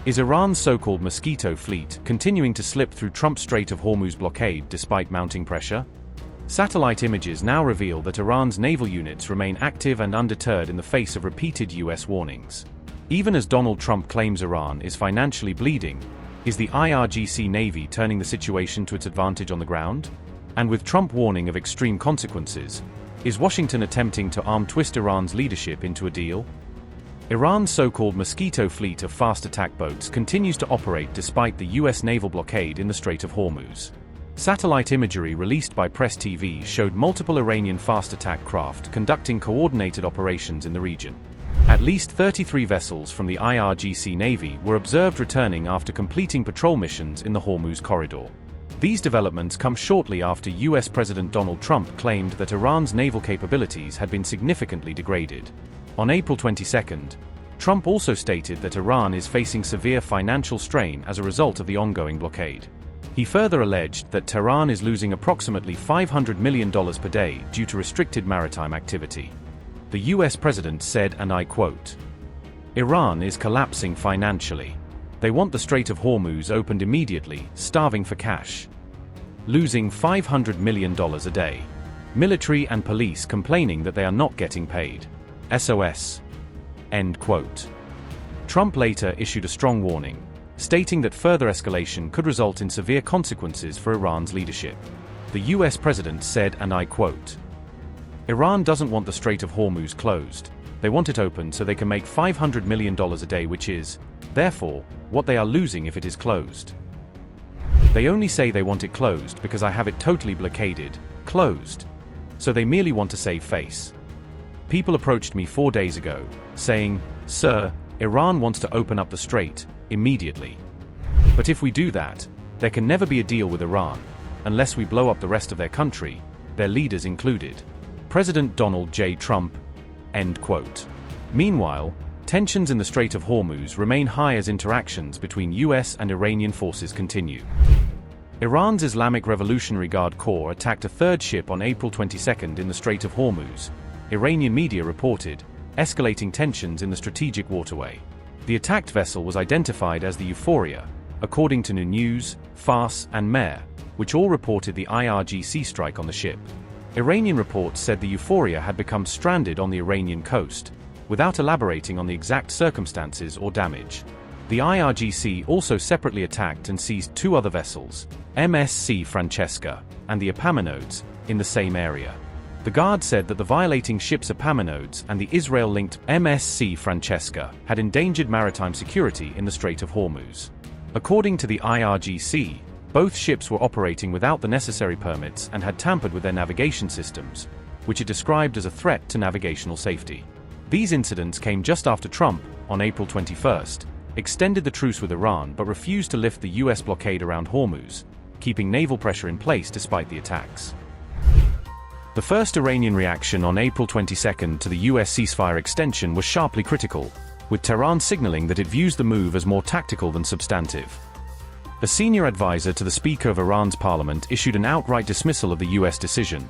Is Iran's so-called Mosquito fleet continuing to slip through Trump's Strait of Hormuz blockade despite mounting pressure? Satellite images now reveal that Iran's naval units remain active and undeterred in the face of repeated US warnings. Even as Donald Trump claims Iran is financially bleeding, is the IRGC Navy turning the situation to its advantage on the ground? And with Trump warning of extreme consequences, is Washington attempting to arm-twist Iran's leadership into a deal? Iran's so-called Mosquito fleet of fast attack boats continues to operate despite the US naval blockade in the Strait of Hormuz. Satellite imagery released by Press TV showed multiple Iranian fast attack craft conducting coordinated operations in the region. At least 33 vessels from the IRGC Navy were observed returning after completing patrol missions in the Hormuz corridor. These developments come shortly after US President Donald Trump claimed that Iran's naval capabilities had been significantly degraded. On April 22, Trump also stated that Iran is facing severe financial strain as a result of the ongoing blockade. He further alleged that Tehran is losing approximately $500 million per day due to restricted maritime activity. The US president said, and I quote, "Iran is collapsing financially. They want the Strait of Hormuz opened immediately, starving for cash. Losing $500 million a day. Military and police complaining that they are not getting paid. SOS." End quote. Trump later issued a strong warning, stating that further escalation could result in severe consequences for Iran's leadership. The US president said, and I quote, "Iran doesn't want the Strait of Hormuz closed. They want it open so they can make $500 million a day, which is, therefore, what they are losing if it is closed. They only say they want it closed because I have it totally blockaded, closed. So they merely want to save face. People approached me 4 days ago, saying, 'Sir, Iran wants to open up the strait immediately. But if we do that, there can never be a deal with Iran, unless we blow up the rest of their country, their leaders included. President Donald J. Trump." End quote. Meanwhile, tensions in the Strait of Hormuz remain high as interactions between US and Iranian forces continue. Iran's Islamic Revolutionary Guard Corps attacked a third ship on April 22 in the Strait of Hormuz, Iranian media reported, escalating tensions in the strategic waterway. The attacked vessel was identified as the Euphoria, according to New News, Fars, and Mer, which all reported the IRGC strike on the ship. Iranian reports said the Euphoria had become stranded on the Iranian coast, without elaborating on the exact circumstances or damage. The IRGC also separately attacked and seized 2 other vessels, MSC Francesca, and the Epaminondas, in the same area. The Guard said that the violating ships Epaminondas and the Israel-linked MSC Francesca had endangered maritime security in the Strait of Hormuz. According to the IRGC, both ships were operating without the necessary permits and had tampered with their navigation systems, which it described as a threat to navigational safety. These incidents came just after Trump, on April 21, extended the truce with Iran but refused to lift the US blockade around Hormuz, keeping naval pressure in place despite the attacks. The first Iranian reaction on April 22 to the US ceasefire extension was sharply critical, with Tehran signaling that it views the move as more tactical than substantive. A senior advisor to the Speaker of Iran's parliament issued an outright dismissal of the US decision,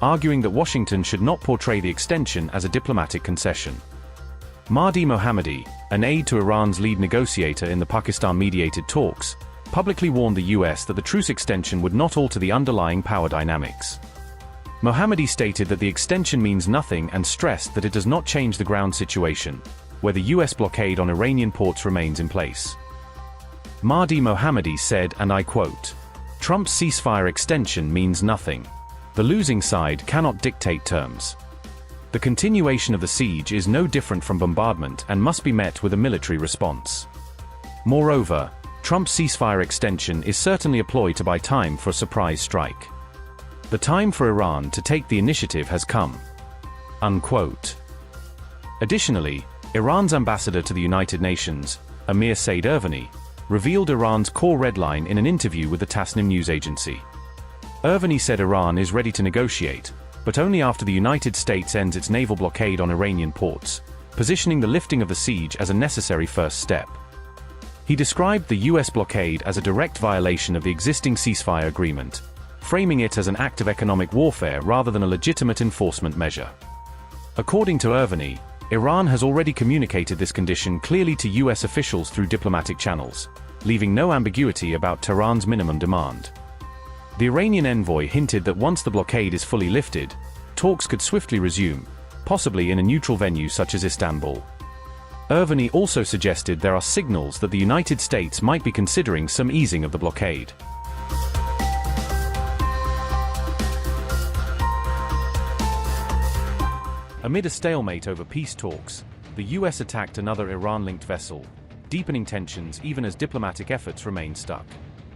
arguing that Washington should not portray the extension as a diplomatic concession. Mahdi Mohammadi, an aide to Iran's lead negotiator in the Pakistan-mediated talks, publicly warned the US that the truce extension would not alter the underlying power dynamics. Mohammadi stated that the extension means nothing and stressed that it does not change the ground situation, where the US blockade on Iranian ports remains in place. Mahdi Mohammadi said, and I quote, "Trump's ceasefire extension means nothing. The losing side cannot dictate terms. The continuation of the siege is no different from bombardment and must be met with a military response. Moreover, Trump's ceasefire extension is certainly a ploy to buy time for a surprise strike. The time for Iran to take the initiative has come." Unquote. Additionally, Iran's ambassador to the United Nations, Amir Said Irvani, revealed Iran's core red line in an interview with the Tasnim news agency. Irvani said Iran is ready to negotiate, but only after the United States ends its naval blockade on Iranian ports, positioning the lifting of the siege as a necessary first step. He described the US blockade as a direct violation of the existing ceasefire agreement, framing it as an act of economic warfare rather than a legitimate enforcement measure. According to Irvani, Iran has already communicated this condition clearly to US officials through diplomatic channels, leaving no ambiguity about Tehran's minimum demand. The Iranian envoy hinted that once the blockade is fully lifted, talks could swiftly resume, possibly in a neutral venue such as Istanbul. Irvani also suggested there are signals that the United States might be considering some easing of the blockade. Amid a stalemate over peace talks, the US attacked another Iran-linked vessel, deepening tensions even as diplomatic efforts remain stuck.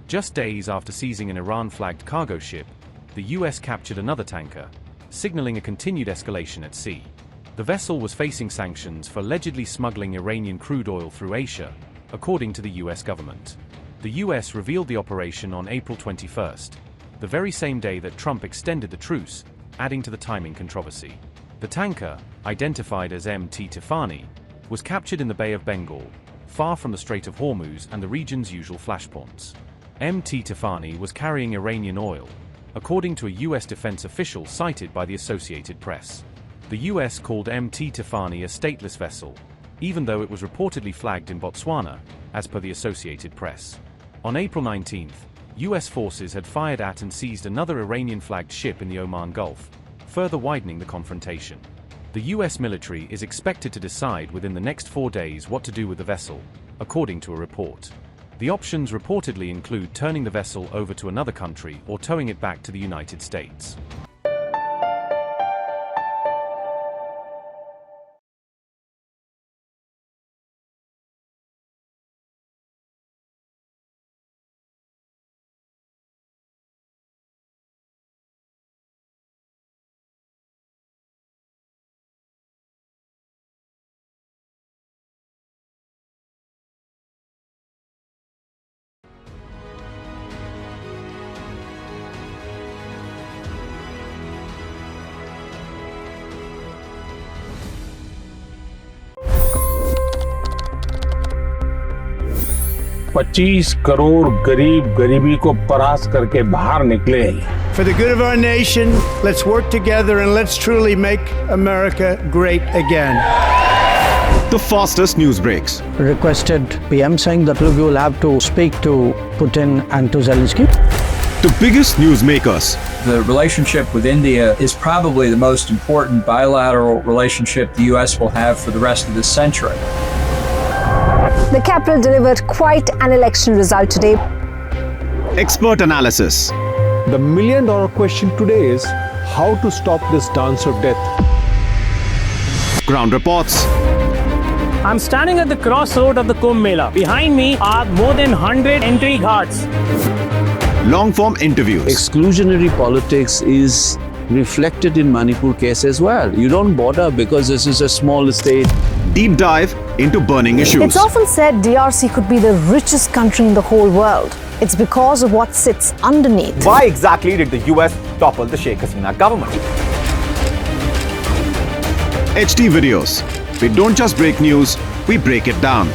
Just days after seizing an Iran-flagged cargo ship, the US captured another tanker, signaling a continued escalation at sea. The vessel was facing sanctions for allegedly smuggling Iranian crude oil through Asia, according to the US government. The US revealed the operation on April 21st, the very same day that Trump extended the truce, adding to the timing controversy. The tanker, identified as MT Tiffany, was captured in the Bay of Bengal, far from the Strait of Hormuz and the region's usual flashpoints. MT Tiffany was carrying Iranian oil, according to a US defense official cited by the Associated Press. The US called MT Tiffany a stateless vessel, even though it was reportedly flagged in Botswana, as per the Associated Press. On April 19th, US forces had fired at and seized another Iranian-flagged ship in the Oman Gulf, further widening the confrontation. The US military is expected to decide within the next 4 days what to do with the vessel, according to a report. The options reportedly include turning the vessel over to another country or towing it back to the United States. $25 crore गरीब गरीबी को परास्त करके बाहर निकले। For the good of our nation, let's work together and let's truly make America great again. The fastest news breaks. Requested PM saying that look, you will have to speak to Putin and to Zelensky. The biggest news makers. The relationship with India is probably the most important bilateral relationship the US will have for the rest of this century. The capital delivered quite an election result today. Expert analysis. The million-dollar question today is how to stop this dance of death. Ground reports. I'm standing at the crossroad of the Kumbh Mela. Behind me are more than 100 entry ghats. Long-form interviews. Exclusionary politics is reflected in Manipur case as well. You don't bother because this is a small state. Deep dive into burning issues. It's often said DRC could be the richest country in the whole world. It's because of what sits underneath. Why exactly did the US topple the Sheikh Hasina government? HD videos. We don't just break news, we break it down.